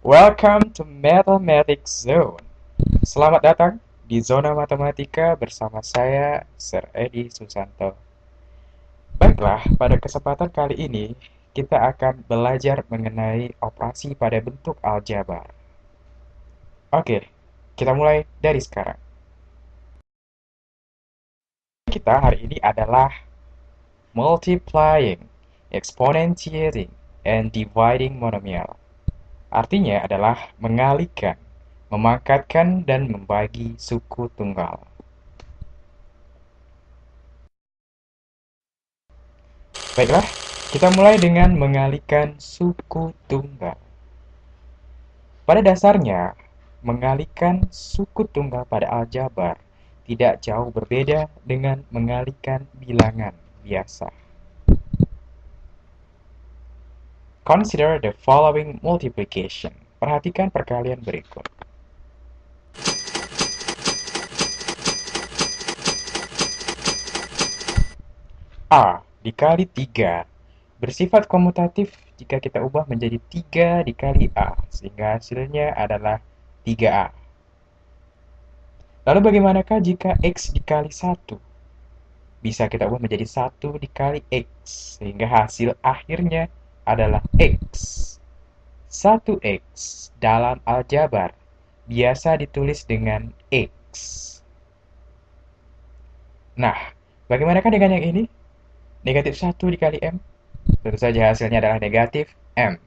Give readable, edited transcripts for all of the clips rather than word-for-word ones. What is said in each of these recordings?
Welcome to Mathematics Zone. Selamat datang di zona matematika bersama saya, Sir Edi Susanto. Baiklah, pada kesempatan kali ini kita akan belajar mengenai operasi pada bentuk aljabar. Oke, kita mulai dari sekarang. Kita hari ini adalah multiplying, exponentiating, and dividing monomial. Artinya adalah mengalihkan, memangkatkan, dan membagi suku tunggal. Baiklah, kita mulai dengan mengalihkan suku tunggal. Pada dasarnya, mengalihkan suku tunggal pada aljabar tidak jauh berbeda dengan mengalihkan bilangan biasa. Consider the following multiplication. Perhatikan perkalian berikut. A dikali 3 bersifat komutatif jika kita ubah menjadi 3 dikali A, sehingga hasilnya adalah 3A. Lalu bagaimanakah jika X dikali 1? Bisa kita ubah menjadi 1 dikali X, sehingga hasil akhirnya adalah X. 1X dalam aljabar biasa ditulis dengan X. Nah, bagaimanakah dengan yang ini? Negatif 1 dikali M? Tentu saja hasilnya adalah negatif M.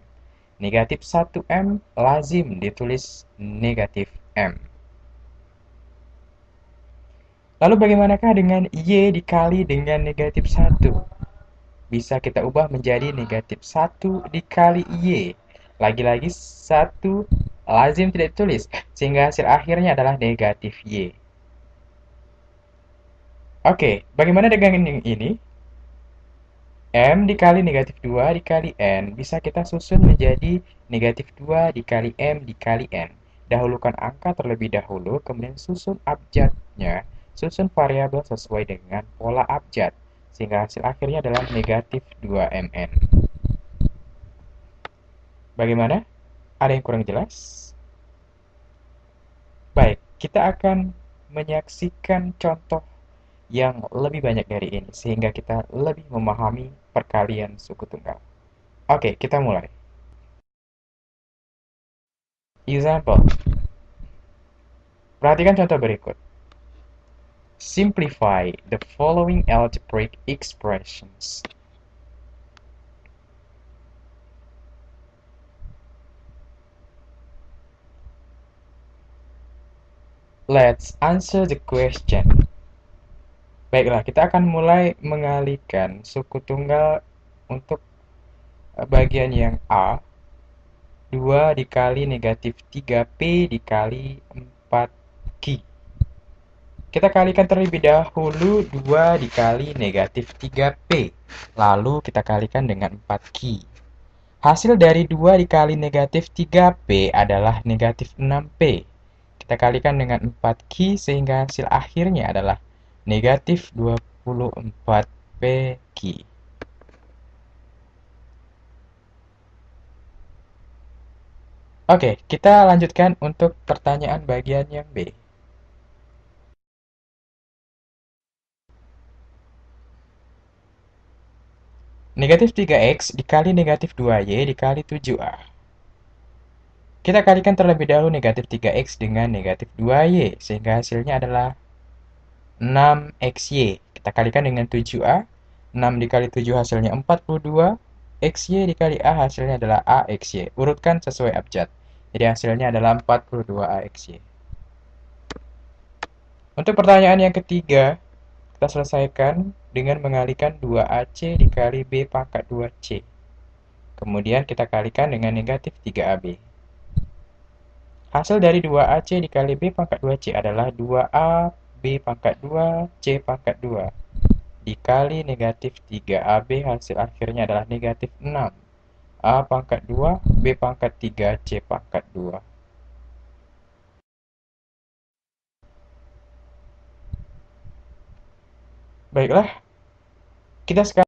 Negatif 1M lazim ditulis negatif M. Lalu bagaimanakah dengan Y dikali dengan negatif 1? Bisa kita ubah menjadi negatif 1 dikali Y. Lagi-lagi 1 lazim tidak ditulis, sehingga hasil akhirnya adalah negatif Y. Oke, bagaimana dengan yang ini? M dikali negatif 2 dikali N bisa kita susun menjadi negatif 2 dikali M dikali N. Dahulukan angka terlebih dahulu, kemudian susun abjadnya, susun variabel sesuai dengan pola abjad, sehingga hasil akhirnya adalah negatif 2MN. Bagaimana? Ada yang kurang jelas? Baik, kita akan menyaksikan contoh yang lebih banyak dari ini, sehingga kita lebih memahami perkalian suku tunggal. Oke, kita mulai. Example. Perhatikan contoh berikut. Simplify the following algebraic expressions. Let's answer the question. Baiklah, kita akan mulai mengalihkan suku tunggal untuk bagian yang A. 2 dikali negatif 3P dikali 4Q. Kita kalikan terlebih dahulu 2 dikali negatif 3P. Lalu kita kalikan dengan 4Q. Hasil dari 2 dikali negatif 3P adalah negatif 6P. Kita kalikan dengan 4Q sehingga hasil akhirnya adalah negatif 24PQ. Oke, kita lanjutkan untuk pertanyaan bagian yang B. Negatif 3X dikali negatif 2Y dikali 7A. Kita kalikan terlebih dahulu negatif 3X dengan negatif 2Y, sehingga hasilnya adalah 6XY. Kita kalikan dengan 7A. 6 dikali 7 hasilnya 42. XY dikali A hasilnya adalah AXY. Urutkan sesuai abjad. Jadi hasilnya adalah 42 AXY. Untuk pertanyaan yang ketiga, kita selesaikan dengan mengalihkan 2AC dikali B pangkat 2C. Kemudian kita kalikan dengan negatif 3AB. Hasil dari 2AC dikali B pangkat 2C adalah 2A B pangkat 2 C pangkat 2 dikali negatif 3AB, hasil akhirnya adalah negatif 6 A pangkat 2 B pangkat 3 C pangkat 2. Baiklah, kita sekarang